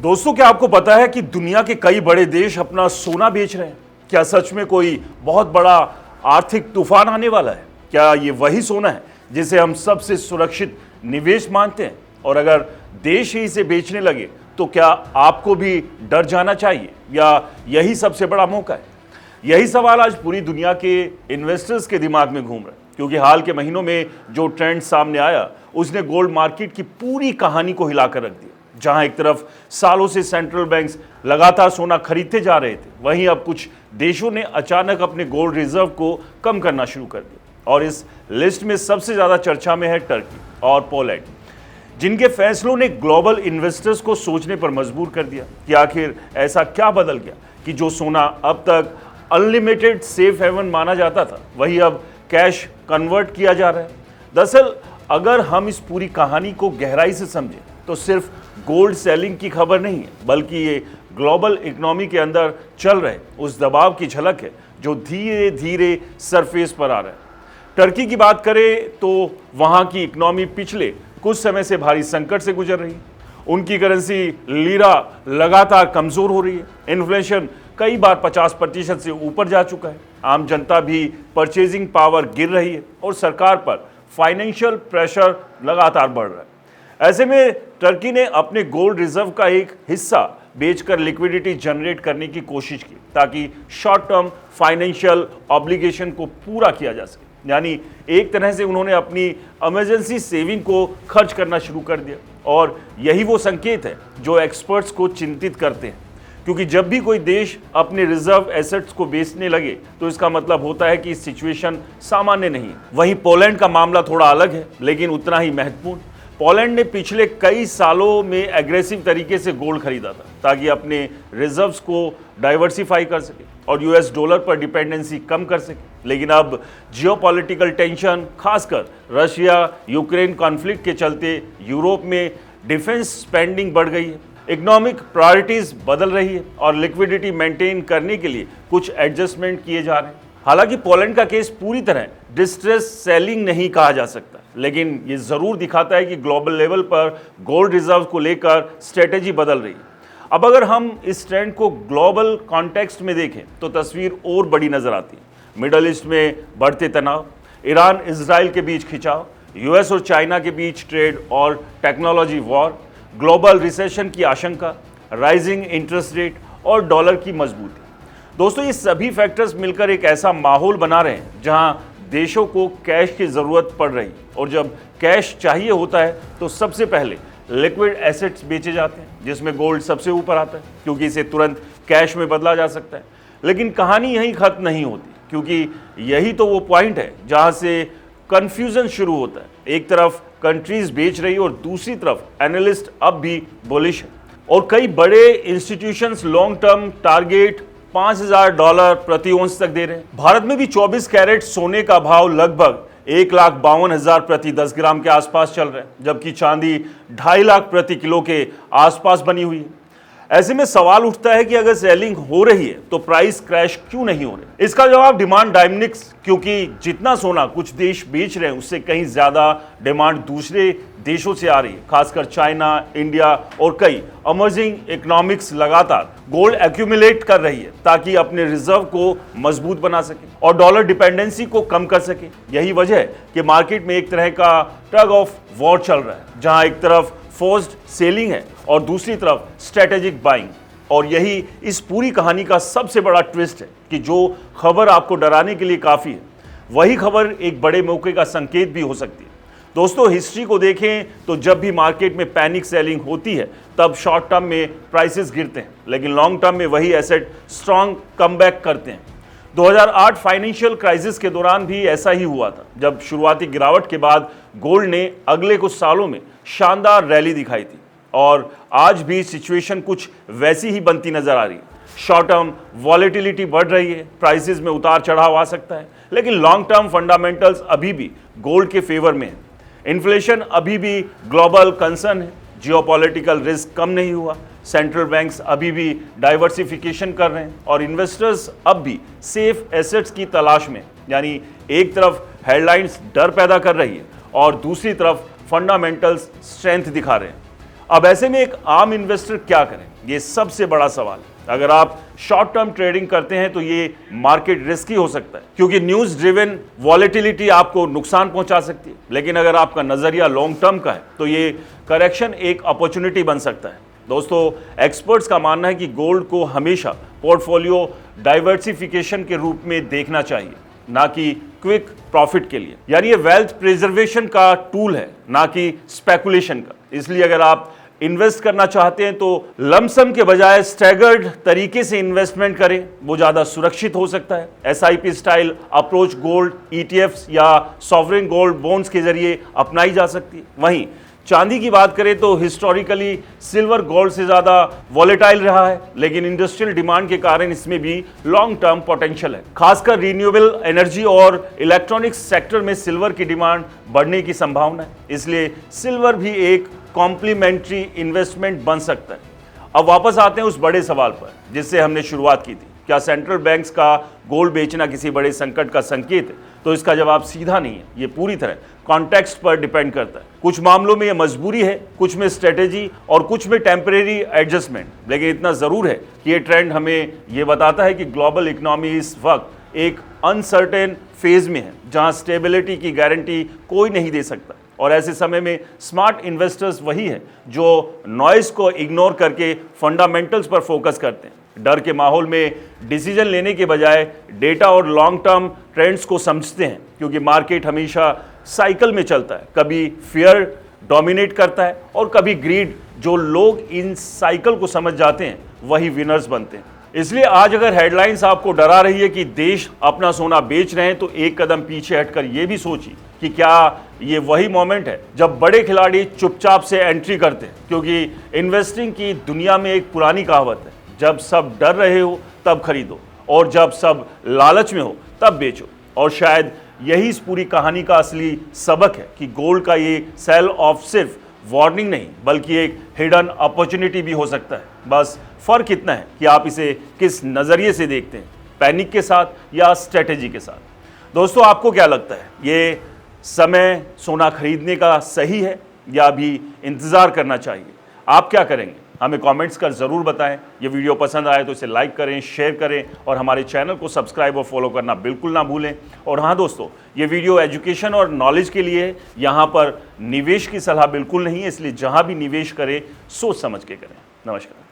दोस्तों, क्या आपको पता है कि दुनिया के कई बड़े देश अपना सोना बेच रहे हैं? क्या सच में कोई बहुत बड़ा आर्थिक तूफान आने वाला है? क्या ये वही सोना है जिसे हम सबसे सुरक्षित निवेश मानते हैं? और अगर देश ही इसे बेचने लगे तो क्या आपको भी डर जाना चाहिए या यही सबसे बड़ा मौका है? यही सवाल आज पूरी दुनिया के इन्वेस्टर्स के दिमाग में घूम रहा है, क्योंकि हाल के महीनों में जो ट्रेंड सामने आया उसने गोल्ड मार्केट की पूरी कहानी को हिलाकर रख दिया। जहां एक तरफ सालों से सेंट्रल बैंक्स लगातार सोना खरीदते जा रहे थे, वहीं अब कुछ देशों ने अचानक अपने गोल्ड रिजर्व को कम करना शुरू कर दिया। और इस लिस्ट में सबसे ज्यादा चर्चा में है टर्की और पोलैंड, जिनके फैसलों ने ग्लोबल इन्वेस्टर्स को सोचने पर मजबूर कर दिया कि आखिर ऐसा क्या बदल गया कि जो सोना अब तक अनलिमिटेड सेफ हेवन माना जाता था, वही अब कैश कन्वर्ट किया जा रहा है। दरअसल अगर हम इस पूरी कहानी को गहराई से समझें तो सिर्फ गोल्ड सेलिंग की खबर नहीं है, बल्कि ये ग्लोबल इकोनॉमी के अंदर चल रहे उस दबाव की झलक है जो धीरे धीरे सरफेस पर आ रहा है। टर्की की बात करें तो वहां की इकोनॉमी पिछले कुछ समय से भारी संकट से गुजर रही है। उनकी करेंसी लीरा लगातार कमजोर हो रही है। इन्फ्लेशन कई बार 50% से ऊपर जा चुका है। आम जनता भी परचेजिंग पावर गिर रही है और सरकार पर फाइनेंशियल प्रेशर लगातार बढ़ रहा है। ऐसे में टर्की ने अपने गोल्ड रिजर्व का एक हिस्सा बेचकर लिक्विडिटी जनरेट करने की कोशिश की, ताकि शॉर्ट टर्म फाइनेंशियल ऑब्लिगेशन को पूरा किया जा सके। यानी एक तरह से उन्होंने अपनी इमरजेंसी सेविंग को खर्च करना शुरू कर दिया। और यही वो संकेत है जो एक्सपर्ट्स को चिंतित करते हैं, क्योंकि जब भी कोई देश अपने रिजर्व एसेट्स को बेचने लगे तो इसका मतलब होता है कि सिचुएशन सामान्य नहीं है। वहीं पोलैंड का मामला थोड़ा अलग है, लेकिन उतना ही महत्वपूर्ण। पोलैंड ने पिछले कई सालों में एग्रेसिव तरीके से गोल्ड खरीदा था, ताकि अपने रिजर्व्स को डाइवर्सिफाई कर सके और यूएस डॉलर पर डिपेंडेंसी कम कर सके। लेकिन अब जियोपॉलिटिकल टेंशन, खासकर रशिया यूक्रेन कॉन्फ्लिक्ट के चलते यूरोप में डिफेंस स्पेंडिंग बढ़ गई है, इकोनॉमिक प्रायोरिटीज बदल रही है और लिक्विडिटी मेंटेन करने के लिए कुछ एडजस्टमेंट किए जा रहे हैं। हालांकि पोलैंड का केस पूरी तरह डिस्ट्रेस सेलिंग नहीं कहा जा सकता, लेकिन ये जरूर दिखाता है कि ग्लोबल लेवल पर गोल्ड रिजर्व को लेकर स्ट्रेटेजी बदल रही है। अब अगर हम इस ट्रेंड को ग्लोबल कॉन्टेक्स्ट में देखें तो तस्वीर और बड़ी नजर आती है। मिडल ईस्ट में बढ़ते तनाव, ईरान इजराइल के बीच खिंचाव, यूएस और चाइना के बीच ट्रेड और टेक्नोलॉजी वॉर, ग्लोबल रिसेशन की आशंका, राइजिंग इंटरेस्ट रेट और डॉलर की मजबूती। दोस्तों, ये सभी फैक्टर्स मिलकर एक ऐसा माहौल बना रहे हैं जहां देशों को कैश की जरूरत पड़ रही है। और जब कैश चाहिए होता है तो सबसे पहले लिक्विड एसेट्स बेचे जाते हैं, जिसमें गोल्ड सबसे ऊपर आता है, क्योंकि इसे तुरंत कैश में बदला जा सकता है। लेकिन कहानी यहीं खत्म नहीं होती, क्योंकि यही तो वो पॉइंट है जहां से कंफ्यूजन शुरू होता है। एक तरफ कंट्रीज बेच रही और दूसरी तरफ एनालिस्ट अब भी बुलिश है। और कई बड़े इंस्टीट्यूशंस लॉन्ग टर्म टारगेट $5,000 प्रति औंस तक दे रहे हैं। भारत में भी 24 कैरेट सोने का भाव लगभग 1,52,000 प्रति 10 ग्राम के आसपास चल रहा है, जबकि चांदी 2.5 लाख प्रति किलो के आसपास बनी हुई है। ऐसे में सवाल उठता है कि अगर सेलिंग हो रही है तो प्राइस क्रैश क्यों नहीं हो रहे? इसका जवाब डिमांड डायनेमिक्स, क्योंकि जितना सोना कुछ देश बेच रहे हैं उससे कहीं ज्यादा डिमांड दूसरे देशों से आ रही है। खासकर चाइना, इंडिया और कई इमर्जिंग इकोनॉमिक्स लगातार गोल्ड एक्यूमुलेट कर रही है, ताकि अपने रिजर्व को मजबूत बना सके और डॉलर डिपेंडेंसी को कम कर सके। यही वजह है कि मार्केट में एक तरह का टग ऑफ वॉर चल रहा है, जहां एक तरफ फोर्स्ड सेलिंग है और दूसरी तरफ स्ट्रेटेजिक बाइंग। और यही इस पूरी कहानी का सबसे बड़ा ट्विस्ट है कि जो खबर आपको डराने के लिए काफी है, वही खबर एक बड़े मौके का संकेत भी हो सकती है। दोस्तों, हिस्ट्री को देखें तो जब भी मार्केट में पैनिक सेलिंग होती है तब शॉर्ट टर्म में प्राइसेस गिरते हैं, लेकिन लॉन्ग टर्म में वही एसेट स्ट्रांग कमबैक करते हैं। 2008 फाइनेंशियल क्राइसिस के दौरान भी ऐसा ही हुआ था, जब शुरुआती गिरावट के बाद गोल्ड ने अगले कुछ सालों में शानदार रैली दिखाई थी। और आज भी सिचुएशन कुछ वैसी ही बनती नजर आ रही है। शॉर्ट टर्म वॉलेटिलिटी बढ़ रही है, प्राइसेस में उतार चढ़ाव आ सकता है, लेकिन लॉन्ग टर्म फंडामेंटल्स अभी भी गोल्ड के फेवर में है। इन्फ्लेशन अभी भी ग्लोबल कंसर्न है, जियोपॉलिटिकल रिस्क कम नहीं हुआ, सेंट्रल बैंक्स अभी भी डाइवर्सिफिकेशन कर रहे हैं और इन्वेस्टर्स अब भी सेफ एसेट्स की तलाश में। यानी एक तरफ हेडलाइंस डर पैदा कर रही है और दूसरी तरफ फंडामेंटल्स स्ट्रेंथ दिखा रहे हैं। अब ऐसे में एक आम इन्वेस्टर क्या करें, ये सबसे बड़ा सवाल है। अगर आप शॉर्ट टर्म ट्रेडिंग करते हैं तो ये मार्केट रिस्की हो सकता है, क्योंकि न्यूज़ ड्रिवन वॉलेटिलिटी आपको नुकसान पहुंचा सकती है। लेकिन अगर आपका नजरिया लॉन्ग टर्म का है तो ये करेक्शन एक अपॉर्चुनिटी बन सकता है। दोस्तों, एक्सपर्ट्स का मानना है कि गोल्ड को हमेशा पोर्टफोलियो डाइवर्सिफिकेशन के रूप में देखना चाहिए, ना कि क्विक प्रॉफिट के लिए। यानी ये वेल्थ प्रिजर्वेशन का टूल है, ना कि स्पेकुलेशन का। इसलिए अगर आप इन्वेस्ट करना चाहते हैं तो लमसम के बजाय स्टैगर्ड तरीके से इन्वेस्टमेंट करें, वो ज़्यादा सुरक्षित हो सकता है। SIP style approach gold ETFs या सॉवरेन गोल्ड बॉन्ड्स के जरिए अपनाई जा सकती है। वहीं चांदी की बात करें तो हिस्टोरिकली सिल्वर गोल्ड से ज़्यादा वॉलेटाइल रहा है, लेकिन इंडस्ट्रियल डिमांड के कारण इसमें भी लॉन्ग टर्म पोटेंशियल है। खासकर रिन्यूएबल एनर्जी और इलेक्ट्रॉनिक्स सेक्टर में सिल्वर की डिमांड बढ़ने की संभावना है, इसलिए सिल्वर भी एक कॉम्प्लीमेंट्री इन्वेस्टमेंट बन सकता है। अब वापस आते हैं उस बड़े सवाल पर जिससे हमने शुरुआत की थी, क्या सेंट्रल बैंक्स का गोल्ड बेचना किसी बड़े संकट का संकेत है? तो इसका जवाब सीधा नहीं है, ये पूरी तरह कॉन्टेक्स्ट पर डिपेंड करता है। कुछ मामलों में ये मजबूरी है, कुछ में स्ट्रेटेजी और कुछ में टेम्परेरी एडजस्टमेंट। लेकिन इतना ज़रूर है कि ये ट्रेंड हमें ये बताता है कि ग्लोबल इकोनॉमी इस वक्त एक अनसर्टेन फेज में है, जहां स्टेबिलिटी की गारंटी कोई नहीं दे सकता। और ऐसे समय में स्मार्ट इन्वेस्टर्स वही है जो नॉइस को इग्नोर करके फंडामेंटल्स पर फोकस करते हैं। डर के माहौल में डिसीजन लेने के बजाय डेटा और लॉन्ग टर्म ट्रेंड्स को समझते हैं, क्योंकि मार्केट हमेशा साइकिल में चलता है। कभी फियर डोमिनेट करता है और कभी ग्रीड। जो लोग इन साइकिल को समझ जाते हैं वही विनर्स बनते हैं। इसलिए आज अगर हेडलाइंस आपको डरा रही है कि देश अपना सोना बेच रहे हैं, तो एक कदम पीछे हटकर ये भी सोचिए कि क्या ये वही मोमेंट है जब बड़े खिलाड़ी चुपचाप से एंट्री करते हैं। क्योंकि इन्वेस्टिंग की दुनिया में एक पुरानी कहावत है, जब सब डर रहे हो तब खरीदो, और जब सब लालच में हो तब बेचो। और शायद यही इस पूरी कहानी का असली सबक है कि गोल्ड का ये सेल ऑफ सिर्फ वार्निंग नहीं, बल्कि एक हिडन अपॉर्चुनिटी भी हो सकता है। बस फर्क इतना है कि आप इसे किस नज़रिए से देखते हैं, पैनिक के साथ या स्ट्रेटेजी के साथ। दोस्तों, आपको क्या लगता है, ये समय सोना खरीदने का सही है या अभी इंतज़ार करना चाहिए? आप क्या करेंगे? हमें कमेंट्स कर ज़रूर बताएं। ये वीडियो पसंद आए तो इसे लाइक करें, शेयर करें और हमारे चैनल को सब्सक्राइब और फॉलो करना बिल्कुल ना भूलें। और हाँ दोस्तों, ये वीडियो एजुकेशन और नॉलेज के लिए है, यहाँ पर निवेश की सलाह बिल्कुल नहीं है, इसलिए जहाँ भी निवेश करें सोच समझ के करें। नमस्कार।